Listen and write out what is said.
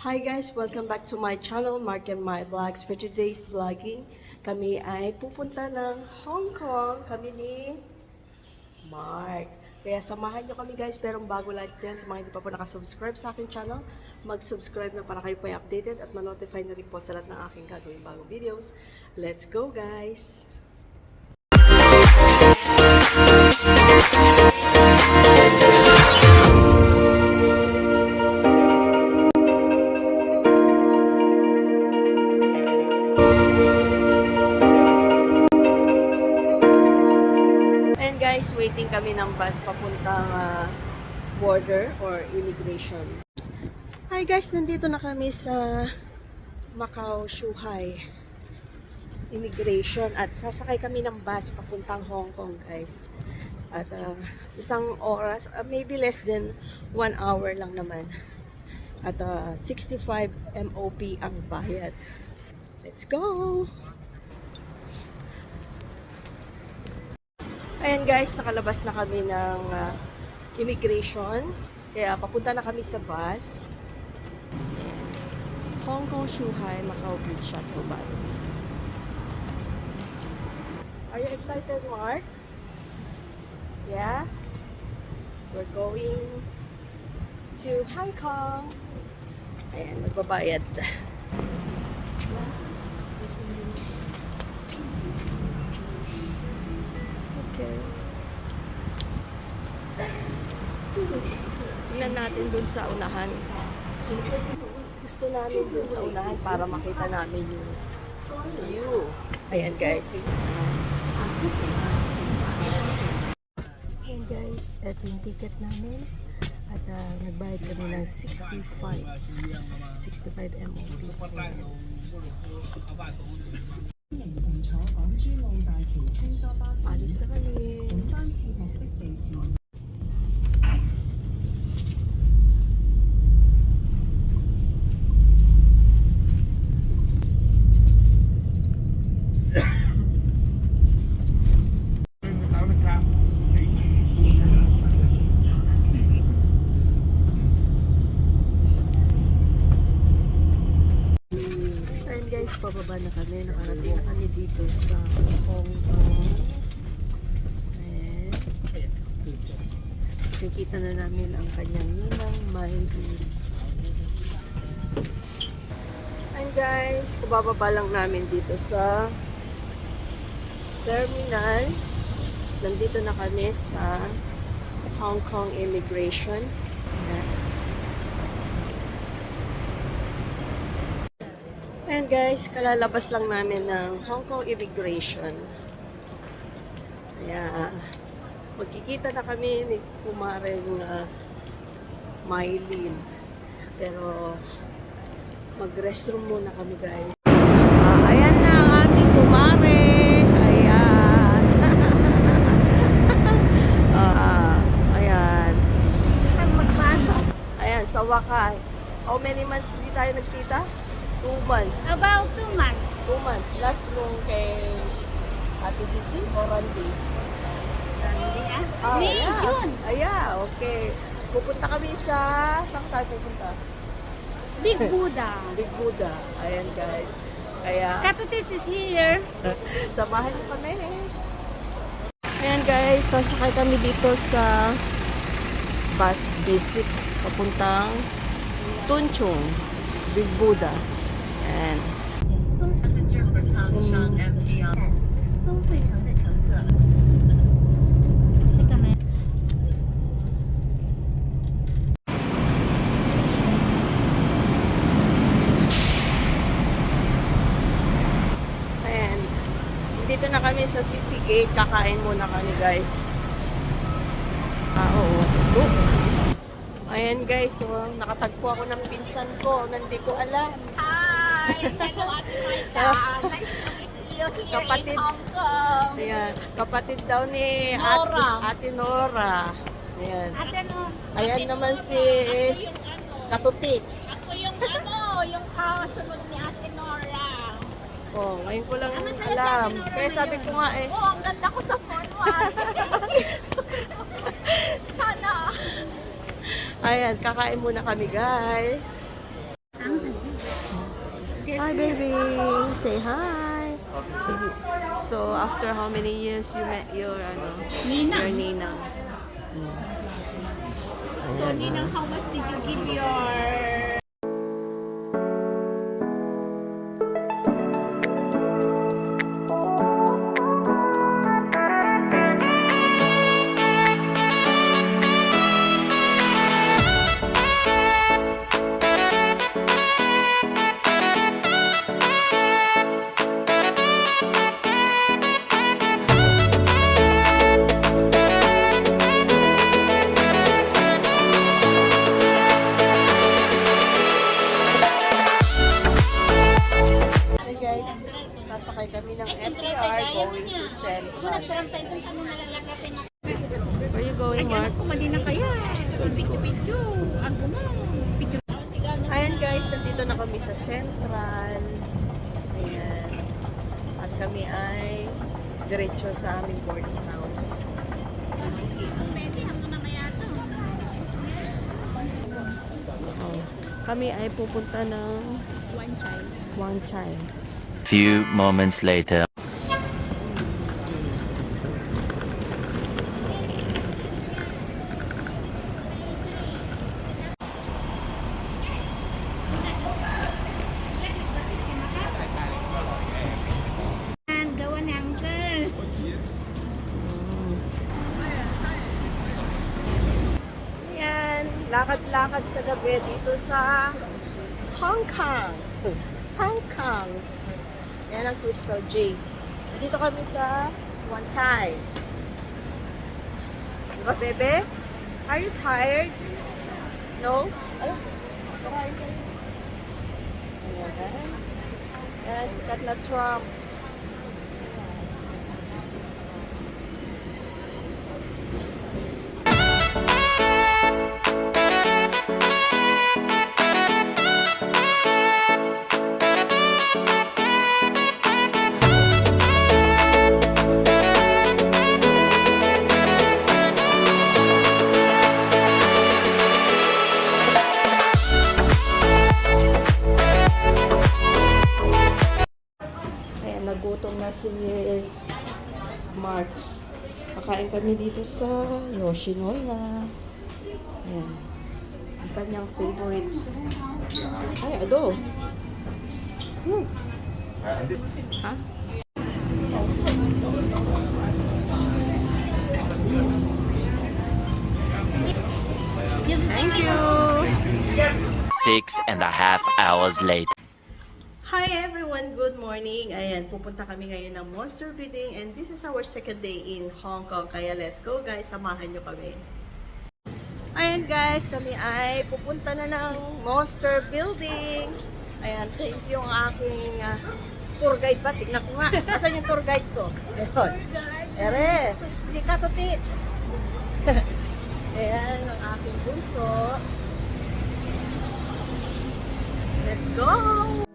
Hi guys! Welcome back to my channel, Mark and My Vlogs. For today's vlogging, kami ay pupunta ng Hong Kong. Kami ni Mark. Kaya samahan nyo kami guys, pero bago lahat dyan, sa mga hindi pa po nakasubscribe sa aking channel, mag-subscribe na para kayo po ay updated at ma-notify na rin po sa lahat ng aking gagawin bagong videos. Let's go guys! Guys, waiting kami ng bus papuntang border or immigration. Hi guys, nandito na kami sa Macau, Shuhai immigration at sasakay kami ng bus papuntang Hong Kong guys. At isang oras, maybe less than 1 hour lang naman. At 65 MOP ang bayad. Let's go! Ayan guys, nakalabas na kami ng immigration. Kaya papunta na kami sa bus. Ayan. Hong Kong Shuhai Macau Beach Shuttle Bus. Are you excited, Mark? Yeah? We're going to Hong Kong. Ayan, magbabayad. Okay. Tingnan natin dun sa unahan. Gusto namin dun sa unahan para makita namin yung view. Ayan guys. Ayan guys, ito yung ticket namin. At nagbayad kami ng 65 MOP. Alis na kami. Guys, pababa na kami. Nakarating kami dito sa Hong Kong. Ayan. Nakikita na namin ang kanyang ninang Miley. Ayan guys, pababa lang namin dito sa terminal. Nandito na kami sa Hong Kong Immigration. Ayan. Ayan guys, kalalabas lang namin ng Hong Kong Immigration. Kaya magkikita na kami ni kumaring Mylene. Pero mag-restroom muna kami guys. Ayan na ang aming kumare. Ayan. Ayan. Ayan, sa wakas. How many months hindi tayo nagkita? 2 months. About 2 months. 2 months. Last nung kay Ate Gigi o Randy? Randy May, yeah. June. Okay. Pupunta kami sa... Saan tayo pupunta? Big Buddha. Big Buddha. Ayan guys. Kaya... Katutis is here. Samahan niyo kami. Ayan guys. Sasakay kami dito sa bus visit papuntang Tunchong. Big Buddha. Ayan. Ayan. Dito na kami sa City Gate. Kakain muna kami guys. Oo. Ayan guys. So, nakatagpo ako ng pinsan ko. Hindi ko alam. Hi! Hello, Ate Maika. Nice to meet you here Kapatid. in Hong Kong. Ayan. Kapatid daw ni Nora. Ate Nora. Ayan. Ate no? Ayan naman si Ako yung Katutits. Ako yung yung kasunod ni Ate Nora. Oh, ngayon ko lang Ano sa'yo alam. sabi, Nora, Kaya sabi ko nga eh. Oh, ang ganda ko sa phone mo. Sana. Ayan, kakain muna kami guys. Hi, baby. Say hi. So, after how many years you met your, your ninang? So, Ninang, how much did you give your... Hey guys, sasakay kami ng MTR going to Central. Where you going, Mark? Anak ko, mali na kaya. Video. Ano na? Video. Ayan guys, nandito na kami sa Central. Ayan. At kami ay diretso sa aming boarding house. Pwede, ako na kaya ito. Oh. Kami ay pupunta ng One child. Wang Chai. Few moments later. Gawa ni Uncle. Ayan, lakad-lakad sa gabi dito sa Hong Kong. Hong Kong. Yan ang Crystal J. Dito kami sa Wan Chai. Diba, bebe? Are you tired? No? Alam, kumain ka rin. Ayan. Yan ang sikat na Trump. Ayan, nagutom na si Mark. Kakain kami dito sa Yoshinoya. Ayan. Ang kanyang favorites. Ay, ado. Ha? Thank you. 6.5 hours later. Hi everyone, good morning. Ayan, pupunta kami ngayon ng Monster Building and this is our second day in Hong Kong. Kaya let's go guys, samahan nyo kami. Ayan guys, kami ay pupunta na ng Monster Building. Ayan, thank you ang aking tour guide ba? Tignan ko nga. Asan yung tour guide ko? Ayan. Ere, si Kato Tits. Ayan, ang aking bunso. Let's go!